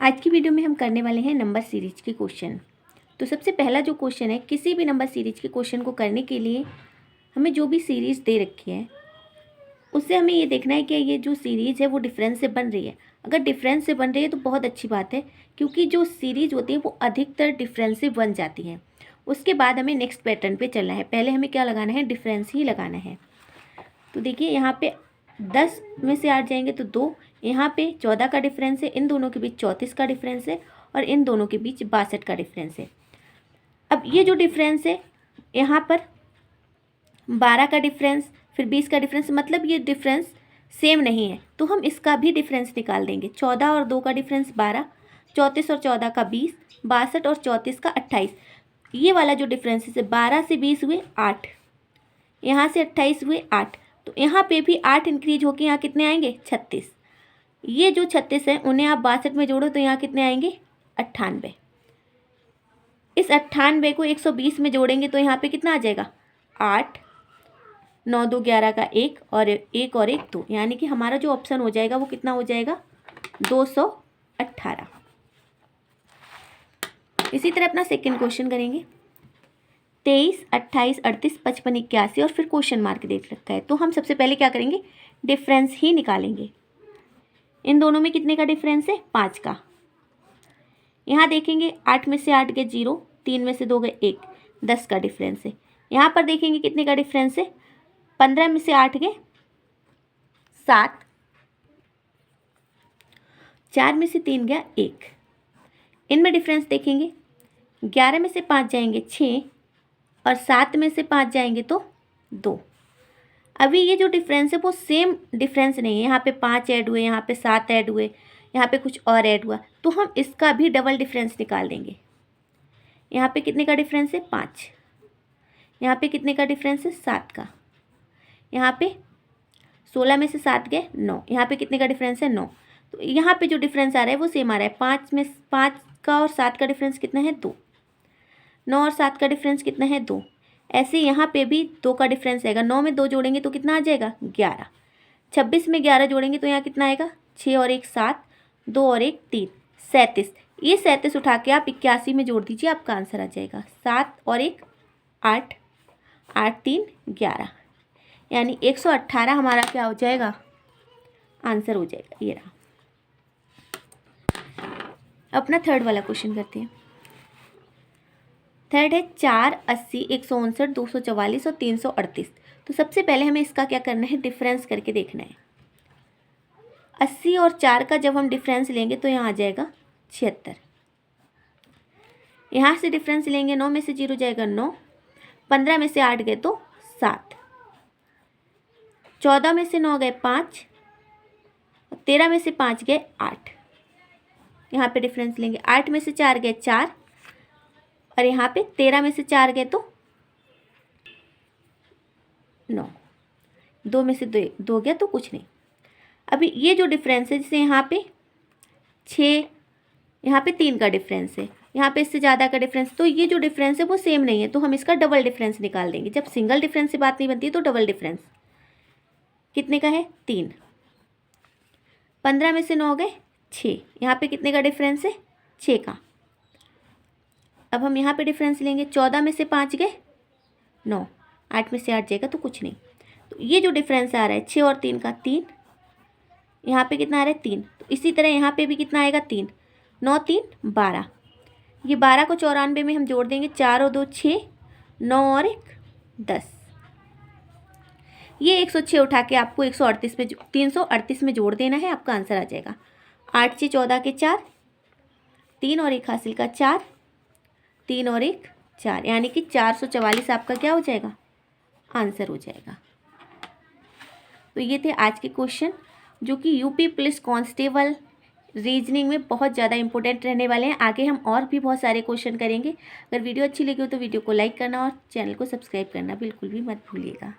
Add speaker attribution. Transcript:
Speaker 1: आज की वीडियो में हम करने वाले हैं नंबर सीरीज के क्वेश्चन। तो सबसे पहला जो क्वेश्चन है, किसी भी नंबर सीरीज के क्वेश्चन को करने के लिए हमें जो भी सीरीज दे रखी है उससे हमें ये देखना है कि ये जो सीरीज है वो डिफरेंस से बन रही है। अगर डिफरेंस से बन रही है तो बहुत अच्छी बात है, क्योंकि जो सीरीज होती है वो अधिकतर डिफरेंस से बन जाती है। उसके बाद हमें नेक्स्ट पैटर्न पे चलना है। पहले हमें क्या लगाना है, डिफरेंस ही लगाना है। तो देखिए यहाँ पे 10 में से 8 जाएंगे तो 2, यहाँ पे 14 का डिफरेंस है, इन दोनों के बीच 34 का डिफरेंस है और इन दोनों के बीच 62 का डिफरेंस है। अब ये जो डिफरेंस है, यहाँ पर 12 का डिफरेंस फिर 20 का डिफरेंस, मतलब ये डिफरेंस सेम नहीं है, तो हम इसका भी डिफरेंस निकाल देंगे। 14 और 2 का डिफरेंस 12, 34 और 14 का 20, 62 और 34 का 28। ये वाला जो डिफरेंस है, 12 से 20 हुए 8, यहाँ से 28 हुए 8, तो यहाँ पे भी 8 इंक्रीज होकर यहाँ कितने आएंगे, 36। ये जो 36 है उन्हें आप 62 में जोड़ो तो यहाँ कितने आएंगे, 98। इस 98 को 120 में जोड़ेंगे तो यहाँ पे कितना आ जाएगा, 8, 9 2 11 का 1 और 1 और 1 2, यानी कि हमारा जो ऑप्शन हो जाएगा वो कितना हो जाएगा, 218। इसी तरह अपना सेकेंड क्वेश्चन करेंगे। 23, 28, 38, 55, 81 और फिर क्वेश्चन मार्क देख रखा है, तो हम सबसे पहले क्या करेंगे, डिफरेंस ही निकालेंगे। इन दोनों में कितने का डिफरेंस है, 5 का। यहाँ देखेंगे 8 में से 8 गए 0, 3 में से 2 गए 1, 10 का डिफरेंस है। यहाँ पर देखेंगे कितने का डिफरेंस है, 15 में से 8 गए 7, 4 में से 3 गया 1। इनमें डिफरेंस देखेंगे, 11 में से 5 जाएंगे 6 और 7 में से 5 जाएंगे तो 2। अभी ये जो डिफरेंस है वो सेम डिफरेंस नहीं है, यहाँ पे 5 ऐड हुए, यहाँ पे 7 ऐड हुए, यहाँ पे कुछ और ऐड हुआ, तो हम इसका भी डबल डिफरेंस निकाल देंगे। यहाँ पे कितने का डिफरेंस है, 5, यहाँ पे कितने का डिफरेंस है, 7 का, यहाँ पे 16 में से 7 गए 9, यहाँ पे कितने का डिफरेंस है, 9। तो यहाँ पे जो डिफरेंस आ रहा है वो सेम आ रहा है। 5 का और 7 का डिफरेंस कितना है, 2। 9 और 7 का डिफरेंस कितना है, 2। ऐसे यहाँ पे भी 2 का डिफरेंस आएगा। 9 में 2 जोड़ेंगे तो कितना आ जाएगा, 11। 26 में 11 जोड़ेंगे तो यहाँ कितना आएगा, 6 और 1 7, 2 और 1 3, 37। ये 37 उठा के आप 81 में जोड़ दीजिए, आपका आंसर आ जाएगा 7 और 1 8, 8 3 11, यानी 118 हमारा क्या हो जाएगा, आंसर हो जाएगा। ये रहा। अपना थर्ड वाला क्वेश्चन करते हैं। थर्ड है 4, 80, 159, 244 और 338। तो सबसे पहले हमें इसका क्या करना है, डिफरेंस करके देखना है। 80 और 4 का जब हम डिफरेंस लेंगे तो यहाँ आ जाएगा 76। यहाँ से डिफरेंस लेंगे, 9 में से 0 जाएगा 9, 15 में से 8 गए तो 7, 14 में से 9 गए 5, 13 में से 5 गए 8। यहाँ पे डिफरेंस लेंगे, 8 में से 4 गए 4 और यहाँ पे 13 में से 4 गए तो 9, 2 में से 2 गया तो कुछ नहीं। अभी ये जो डिफरेंस है, जैसे यहाँ पे 6, यहाँ पे 3 का डिफरेंस है, यहाँ पे इससे ज़्यादा का डिफरेंस, तो ये जो डिफरेंस है वो सेम नहीं है, तो हम इसका डबल डिफरेंस निकाल देंगे। जब सिंगल डिफरेंस से बात नहीं बनती है तो डबल डिफरेंस कितने का है, 3। 15 में से 9 गए 6, यहाँ पे कितने का डिफरेंस है, 6 का। अब हम यहाँ पे डिफरेंस लेंगे, 14 में से 5 गए 9, 8 में से 8 जाएगा तो कुछ नहीं। तो ये जो डिफरेंस आ रहा है 6 और 3 का, 3, यहाँ पे कितना आ रहा है 3, तो इसी तरह यहाँ पे भी कितना आएगा, 3, 9 3 12। ये 12 को 94 में हम जोड़ देंगे, 4 और 2 6, 9 और 1 10। ये 106 उठा के आपको 138 में 338 में जोड़ देना है, आपका आंसर आ जाएगा 8 6 14 के 4, 3 और 1 हासिल का 4, 3 और 1 4, यानी कि 444 आपका क्या हो जाएगा, आंसर हो जाएगा। तो ये थे आज के क्वेश्चन, जो कि यूपी पुलिस कांस्टेबल रीजनिंग में बहुत ज़्यादा इंपॉर्टेंट रहने वाले हैं। आगे हम और भी बहुत सारे क्वेश्चन करेंगे। अगर वीडियो अच्छी लगी हो तो वीडियो को लाइक करना और चैनल को सब्सक्राइब करना बिल्कुल भी मत भूलिएगा।